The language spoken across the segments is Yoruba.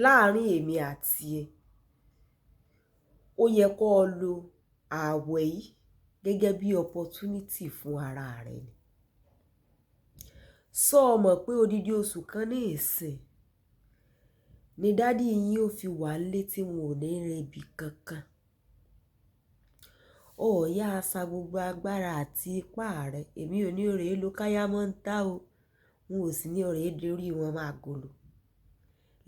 láàárín èmi àti ẹ, ó yẹ kó o lo ààwẹ̀ yìí gẹ́gẹ́ bí opportunity fún ara rẹ ni. Sọ mọ̀ pé odidi oṣù kan ní ìsìn ni dádì yín ó fi wà nílé tí wọn ò ní rebi kankan. Ó yá sa gbogbo agbára àti ipá rẹ̀. Èmi ò ní ọ̀rẹ́ lo káyá mọ́ ń tá o. N ò sì ní ọ̀rẹ́ dorí wọn máa gòlò.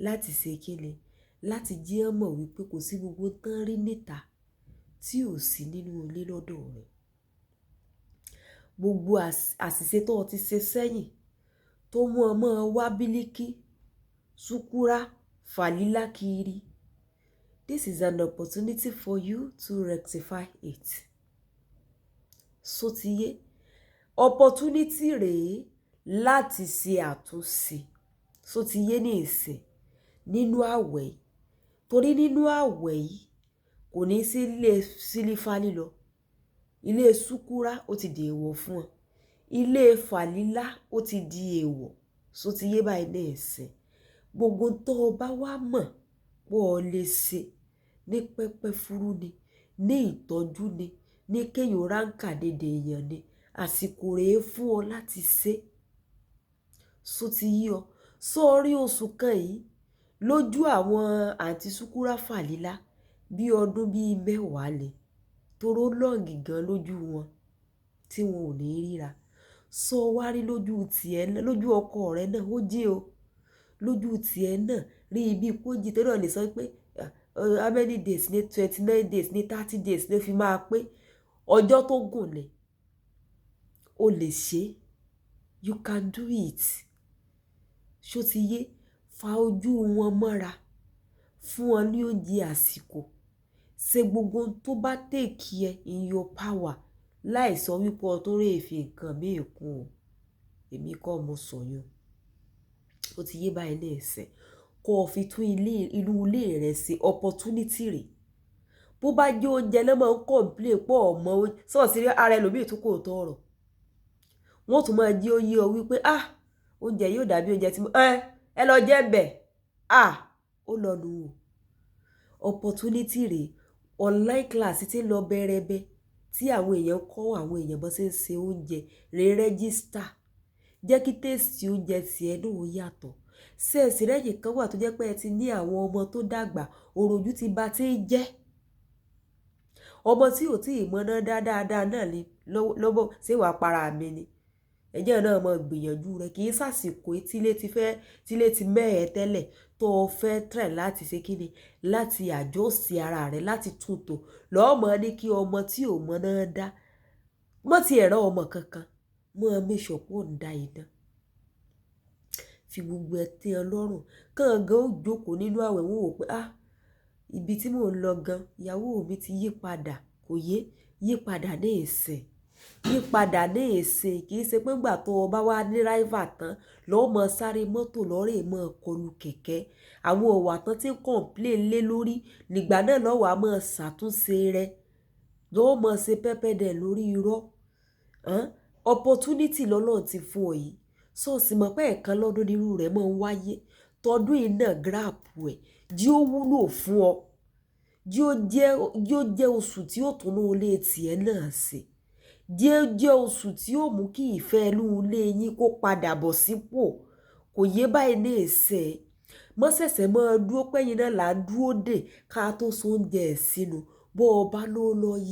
Láti ṣe kíni? Láti jí wọn mọ̀ wípé kò sí gbogbo tán rí níta tí ò sí nínú ilé lọ́dọ̀ rẹ̀. Gbogbo àṣìṣe tó ti ṣe sẹ́yìn tó mú ọmọ wá bílíkì, ṣúkúrà, fàlílà kiri. This is an opportunity for you to rectify it. Ṣó ti yé? Opportunity rèé láti ṣe àtúnṣe. Ṣó ti yé ní ìsìn nínú àwẹ̀ yìí? Torí nínú àwẹ̀ yìí kò ní sí ilé sílífà lílọ. Ilé ṣúkúrà ó ti di èèwọ̀ fún ọ. Ilé fàlílà ó ti di èèwọ̀. Ṣó ti yé báyìí ní ìsìn? Gbogbo tó bá wá mọ̀ pé o lè ṣe ní pẹpẹ fúrú ni, ní ìtọ́jú ni, ní kéyàn ráńkà dédé èèyàn ni, àsìkò rèé fún ọ láti ṣe. Ṣó ti yé ọ? Sórí oṣù kan yìí lójú àwọn àǹtí ṣúkúrà fàlílà bí ọdún bí mẹ́wàá lè toró lọ́ọ̀gì gan lójú wọn tí wọn ò ní ríra. Sọ wá rí lójú tiẹ̀ náà, lójú ọkọ rẹ náà ó jẹ́ o. Lójú tiẹ̀ náà rí ibi kó jí torí ó lè sọ pé how many days ní 29 days ní 30 days ló fi máa pé ọjọ́ tó gùn lẹ̀. O lè ṣe. You can do it. Ṣó ti yé? Fa ojú wọn mọ́ra fún wọn ní oúnjẹ àsìkò. Ṣe gbogbo tó bá take ẹ in your power láì sọ wípé o tó rè fi nǹkan mí kún o. Èmi kọ́ mo sọ yún. Ó ti yé báyìí ní ìsìn. Kó o fi tún inú ilé rẹ ṣe opportunity rẹ̀. Bó bá jẹ́ oúnjẹ náà máa ń complain pọ̀ ọmọ oúnjẹ. Sọ́ọ̀sì rí ara ẹlòmíì tún kò tọrọ. Wọ́n tún máa jí ó yé ọ wípé oúnjẹ yóò dàbí oúnjẹ tí mo ẹ lọ jẹ́ bẹ̀. Ó lọ nù o. Opportunity rẹ̀ online class tí ń lọ bẹ́rẹ́bẹ́ tí àwọn èèyàn kọ́ àwọn èèyàn bó ṣe ń ṣe oúnjẹ rẹ̀ register. Jẹ́ kí taste oúnjẹ tiẹ̀ náà ó yàtọ̀. Ṣé ẹ̀sìn rẹ̀ yìí kan wà tó jẹ́ pé ẹ ti ní àwọn ọmọ tó dàgbà, òròjú ti bá tí ń jẹ́. Ọmọ tí ò tí ì mọ̀ná dáadáa náà ni lọ́wọ́ ṣé wàá para mi ni. Ẹjẹ́ náà mọ̀ gbìyànjú rẹ̀ kì í sàsìkò tílé ti mẹ́ẹ̀ tẹ́lẹ̀ tó fẹ́ try láti ṣe kíni láti adjust ara rẹ̀ láti túntò lọ́mọ ní kí ọmọ tí ò mọ̀ná dá mọ́ ti ẹ̀rọ ọmọ kankan mọ́ make sure pé ó ń dá iná. Fi gbogbo ẹ tẹ́ ọ lọ́rùn. Kàngan ó jókòó nínú àwẹ̀ wọn wò pé ibi tí mò ń lọ gan ìyàwó mi ti yí padà kò yé yí padà ní ìsìn. Yí padà ní ìsìn kì í ṣe pé ńgbà tó o bá wá ní rival tán lọ́ọ́ mọ sáré mọ́tò lọ́rẹ̀ mọ́ kọlù kẹ̀kẹ́. Àwọn ọ̀wà tán tí ń complain lé lórí nígbà náà lọ́wọ́ a máa ṣàtúnṣe rẹ̀. Lọ́ọ́ mọ ṣe pẹ́pẹ́ dẹ̀ lórí irọ́. Opportunity lọ́lọ́run ti fún ọ yìí. Sọ́ọ̀sì mọ̀ pé ẹ̀kan lọ́dún nírú rẹ̀ máa ń wáyé. Tọdún yìí náà grab ẹ̀ jí ó wúlò fún ọ. Jí ó jẹ́ oṣù tí ó tún ní ilé tiẹ̀ náà ṣe. Jẹ́ oṣù tí ó mú kí ìfẹ́ inú ilé yín kó padà bọ̀ sípò. Kò yé báyìí ní ìsìn. Mọ́ ṣẹ̀ṣẹ̀ máa dúró pẹ́yìn náà là ń dúró dè ká tó so oúnjẹ sínú. Bó o bá lọ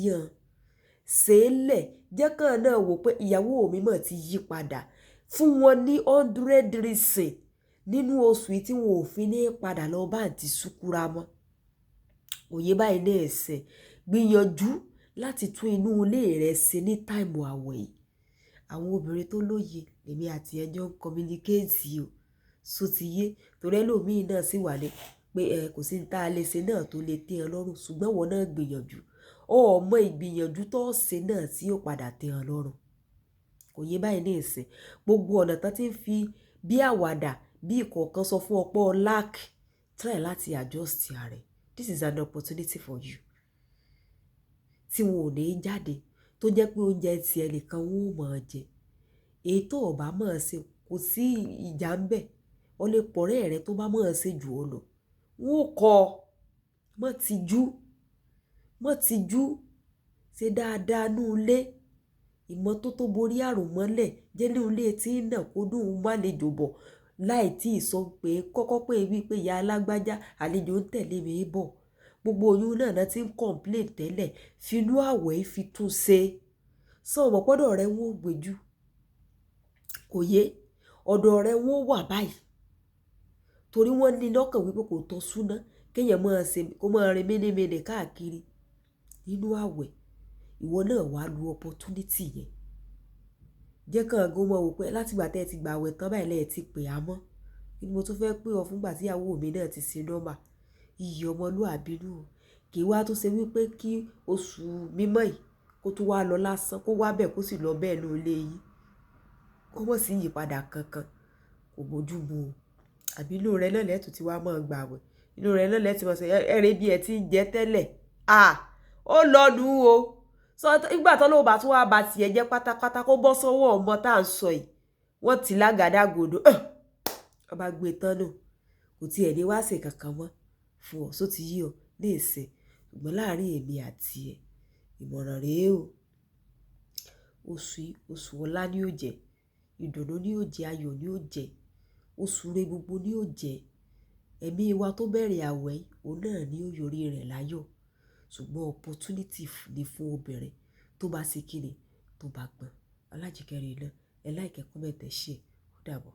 yàn. Ṣé lẹ̀ jẹ́ kàn náà wò pé ìyàwó mi mọ̀ ti yí padà. Fún wọn ní 100 reason nínú oṣù yìí tí wọn ò fi ní padà lọ bá àǹtí ṣúkúrà mọ́. Kò yé báyìí ní ìsìn. Gbìyànjú láti tún inú ilé rẹ ṣe ní táìmù àwẹ̀ yìí. Àwọn obìnrin tó lóye èmi àti ẹjọ́ ń communicate o. Ṣó ti yé? Torí ẹlòmíì náà sì wà ní pé kò sí ní tá a lè ṣe náà tó lè tẹ́ ọ lọ́rùn ṣùgbọ́n wọn náà gbìyànjú. Ọmọ ìgbìyànjú tó ṣe náà tí yóò padà tẹ́ ọ lọ́rùn. Kò yé báyìí ní ìsìn. Gbogbo ọ̀nà tán tí ń fi bí àwàdà bí ìkọ̀ọ̀kan sọ fún ọ̀pọ̀ lack try láti adjust ara rẹ̀. This is an opportunity for you. Tí wọn ò ní jáde tó jẹ́ pé oúnjẹ ti ẹnìkan wọn ò mọ̀ jẹ. Èyí tó ò bá mọ̀ ṣe kò sí ìjà ń bẹ̀. O lè pọ̀rẹ́ rẹ tó bá mọ̀ ṣe jù ọ lọ. wọn ò kọ́ ọ mọ́ tijú ṣe dáadáa nú ilé ìmọ́tótó borí àrùn mọ́lẹ̀ jẹ́ ní ilé tí ń nà kó dùn ún má lè jòbọ̀ láì tí ì sọ pé kọ́kọ́ pé wípé ìyá alágbájá àlejò ń tẹ̀lé mi bọ̀ gbogbo oyún náà ti ń complain tẹ́lẹ̀ finú àwẹ̀ fi tún ṣe sọ ọmọ pọ́dọ̀ rẹ wọ́n ò gbèjú kò yé ọ̀dọ̀ rẹ wọ́n wà báyìí torí wọ́n ní lọ́kàn wípé kò tọ́ súná kéèyàn kó máa rin ménéméné káàkiri nínú àwẹ̀ ìwọ náà wàá lu opportunity yẹn jẹ́ kàn gan mọ́ wò pé látìgbà tẹ́ ẹ ti gbà àwẹ̀ tán báyìí lẹ́ẹ̀ ti pè á mọ́ kí ni mo tún fẹ́ pè ọ fúngbà tíyàwó mi náà ti ṣe nọ́mà iyì ọmọlúàbí nù kì í wá tó ṣe wípé kí oṣù mímọ́ yìí kó tún wá lọ lásán kó wá bẹ̀ kó sì lọ bẹ́ẹ̀ ló lé yín kó mọ̀ sí ìyípadà kankan kò bójú mu o àbí inú rẹ náà lẹ́tù tí wàá mọ̀ gbà wẹ̀ inú rẹ náà lẹ́tù mọ̀ sí ẹ̀rẹ́ bí ẹ ti ń jẹ tẹ́lẹ̀ ó lọ́nu o sọ ìgbà tó lóun bá tún wá ba tiẹ̀ jẹ́ pátápátá kó bọ́ sọ́wọ́ ọmọ tá à ń sọ yìí wọ́n ti lágàdàgodo ọba gbé tán náà kò tiẹ̀ ní wá ṣe kankan mọ́ fún ọ só ti yí ọ ní ìsìn ṣùgbọ́n láàrin èmi àti ẹ̀ ìmọ̀ràn rèé o oṣù ọlá ni ó jẹ́ ìdùnnú ni ó jẹ́ ayọ̀ ni ó jẹ́ oṣù rẹ gbogbo ni ó jẹ́ ẹ̀mí wa tó bẹ̀rẹ̀ àwẹ̀ òun náà ni ó yọrí rẹ̀ láyọ̀ ṣùgbọ́n opportunity ni fún obìnrin tó bá ṣe kíni tó bá gbọ́n Ọlájìkẹ́ rèé náà ẹ like comment ẹ share ó dàbọ̀.